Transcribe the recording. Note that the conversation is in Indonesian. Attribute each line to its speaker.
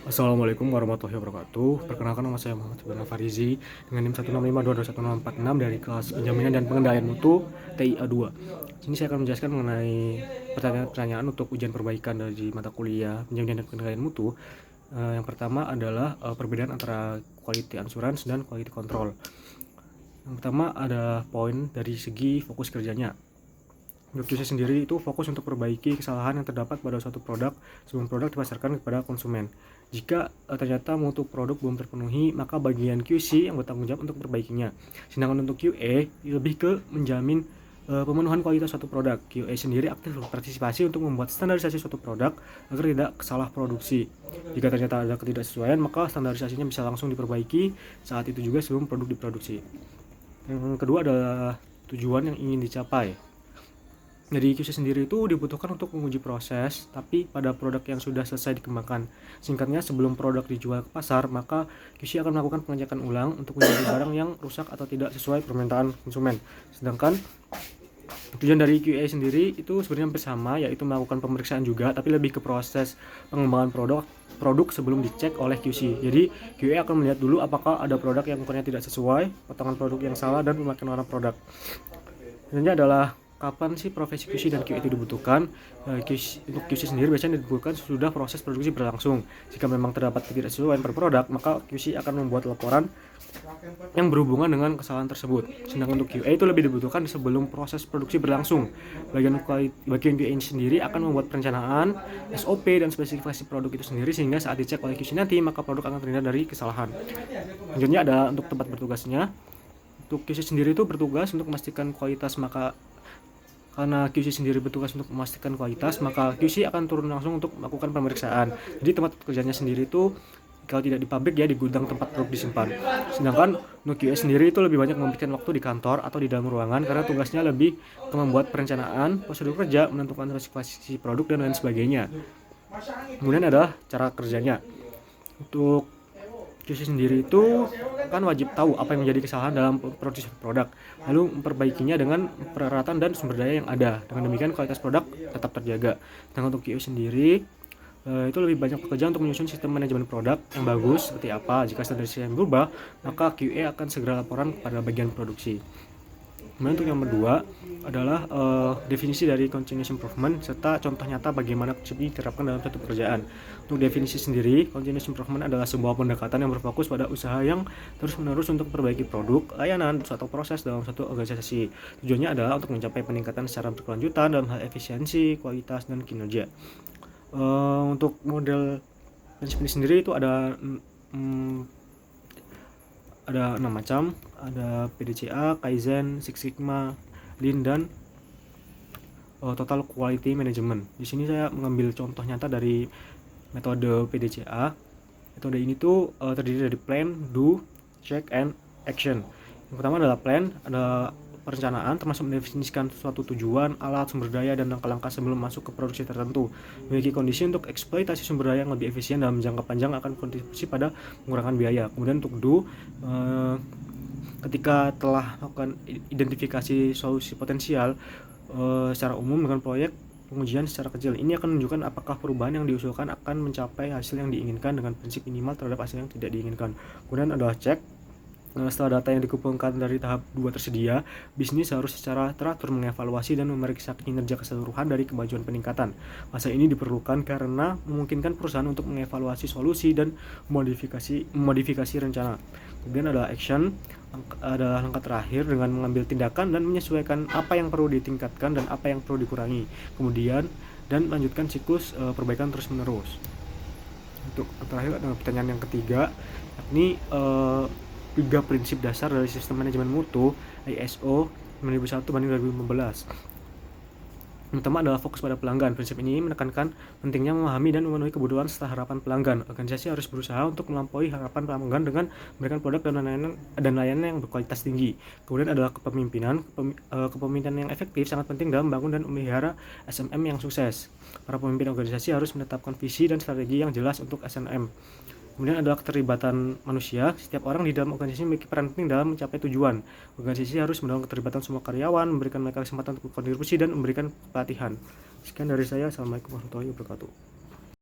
Speaker 1: Assalamualaikum warahmatullahi wabarakatuh. Perkenalkan, nama saya Muhammad Subhan Farizi dengan NIM 165221646 dari kelas penjaminan dan pengendalian mutu TIA 2. Sini saya akan menjelaskan mengenai pertanyaan-pertanyaan untuk ujian perbaikan dari mata kuliah penjaminan dan pengendalian mutu. Yang pertama adalah perbedaan antara quality assurance dan quality control. Yang pertama ada poin dari segi fokus kerjanya. Untuk QC sendiri itu fokus untuk perbaiki kesalahan yang terdapat pada suatu produk sebelum produk dipasarkan kepada konsumen. Jika ternyata mutu produk belum terpenuhi, maka bagian QC yang bertanggung jawab untuk perbaikinya. Sedangkan untuk QA lebih ke menjamin pemenuhan kualitas suatu produk. QA sendiri aktif berpartisipasi untuk membuat standarisasi suatu produk agar tidak salah produksi. Jika ternyata ada ketidaksesuaian, maka standarisasinya bisa langsung diperbaiki saat itu juga sebelum produk diproduksi. Yang kedua adalah tujuan yang ingin dicapai. Jadi QC sendiri itu dibutuhkan untuk menguji proses, tapi pada produk yang sudah selesai dikembangkan. Singkatnya, sebelum produk dijual ke pasar, maka QC akan melakukan pengecekan ulang untuk mencari barang yang rusak atau tidak sesuai permintaan konsumen. Sedangkan tujuan dari QA sendiri itu sebenarnya hampir sama, yaitu melakukan pemeriksaan juga, tapi lebih ke proses pengembangan produk sebelum dicek oleh QC. Jadi QA akan melihat dulu apakah ada produk yang ukurannya tidak sesuai, potongan produk yang salah, dan pemakaian warna produk. Selanjutnya adalah kapan sih profesi QC dan QA itu dibutuhkan. Untuk QC sendiri biasanya dibutuhkan sudah proses produksi berlangsung. Jika memang terdapat ketidaksesuaian per produk, maka QC akan membuat laporan yang berhubungan dengan kesalahan tersebut. Sedangkan untuk QA itu lebih dibutuhkan sebelum proses produksi berlangsung. Bagian QA sendiri akan membuat perencanaan, SOP, dan spesifikasi produk itu sendiri, sehingga saat dicek oleh QC nanti, maka produk akan terhindar dari kesalahan. Selanjutnya ada untuk tempat bertugasnya. Untuk QC sendiri itu bertugas untuk memastikan kualitas, karena QC sendiri bertugas untuk memastikan kualitas, maka QC akan turun langsung untuk melakukan pemeriksaan. Jadi tempat kerjanya sendiri itu kalau tidak di pabrik ya di gudang tempat produk disimpan. Sedangkan untuk QA sendiri itu lebih banyak memberikan waktu di kantor atau di dalam ruangan karena tugasnya lebih ke membuat perencanaan, prosedur kerja, menentukan spesifikasi produk dan lain sebagainya. Kemudian adalah cara kerjanya. Untuk QC sendiri itu kan wajib tahu apa yang menjadi kesalahan dalam produksi produk, lalu memperbaikinya dengan peralatan dan sumber daya yang ada. Dengan demikian kualitas produk tetap terjaga. Dan untuk QA sendiri itu lebih banyak pekerjaan untuk menyusun sistem manajemen produk yang bagus. Seperti apa, jika standarisasi yang berubah, maka QA akan segera laporan kepada bagian produksi. Kemudian untuk yang kedua adalah definisi dari continuous improvement serta contoh nyata bagaimana konsep ini diterapkan dalam satu pekerjaan. Untuk definisi sendiri, continuous improvement adalah sebuah pendekatan yang berfokus pada usaha yang terus-menerus untuk memperbaiki produk, layanan, atau proses dalam satu organisasi. Tujuannya adalah untuk mencapai peningkatan secara berkelanjutan dalam hal efisiensi, kualitas, dan kinerja. Untuk model prinsip ini sendiri itu ada 6 macam, ada PDCA, Kaizen, Six Sigma, Lean, dan Total Quality Management. Di sini saya mengambil contoh nyata dari metode PDCA. Metode ini tuh terdiri dari plan, do, check, and action. Yang pertama adalah plan, ada perencanaan termasuk mendefinisikan suatu tujuan, alat, sumber daya, dan langkah-langkah sebelum masuk ke produksi tertentu. Memiliki kondisi untuk eksploitasi sumber daya yang lebih efisien dalam jangka panjang akan kontribusi pada pengurangan biaya. Kemudian untuk do, ketika telah melakukan identifikasi solusi potensial secara umum dengan proyek pengujian secara kecil, ini akan menunjukkan apakah perubahan yang diusulkan akan mencapai hasil yang diinginkan dengan prinsip minimal terhadap hasil yang tidak diinginkan. Kemudian adalah check. Setelah data yang dikumpulkan dari tahap 2 tersedia, bisnis harus secara teratur mengevaluasi dan memeriksa kinerja keseluruhan dari kemajuan peningkatan. Masa ini diperlukan karena memungkinkan perusahaan untuk mengevaluasi solusi dan modifikasi rencana. Kemudian adalah action, adalah langkah terakhir dengan mengambil tindakan dan menyesuaikan apa yang perlu ditingkatkan dan apa yang perlu dikurangi. Kemudian dan melanjutkan siklus perbaikan terus-menerus. Untuk terakhir adalah pertanyaan yang ketiga, yakni 3 prinsip dasar dari sistem manajemen mutu ISO 9001/2015. Yang pertama adalah fokus pada pelanggan. Prinsip ini menekankan pentingnya memahami dan memenuhi kebutuhan serta harapan pelanggan. Organisasi harus berusaha untuk melampaui harapan pelanggan dengan memberikan produk dan layanan yang berkualitas tinggi. Kemudian adalah kepemimpinan. Kepemimpinan yang efektif sangat penting dalam membangun dan memelihara SMM yang sukses. Para pemimpin organisasi harus menetapkan visi dan strategi yang jelas untuk SMM. Kemudian adalah keterlibatan manusia. Setiap orang di dalam organisasi memiliki peran penting dalam mencapai tujuan. Organisasi harus mendorong keterlibatan semua karyawan, memberikan mereka kesempatan untuk berkontribusi, dan memberikan pelatihan. Sekian dari saya. Assalamualaikum warahmatullahi wabarakatuh.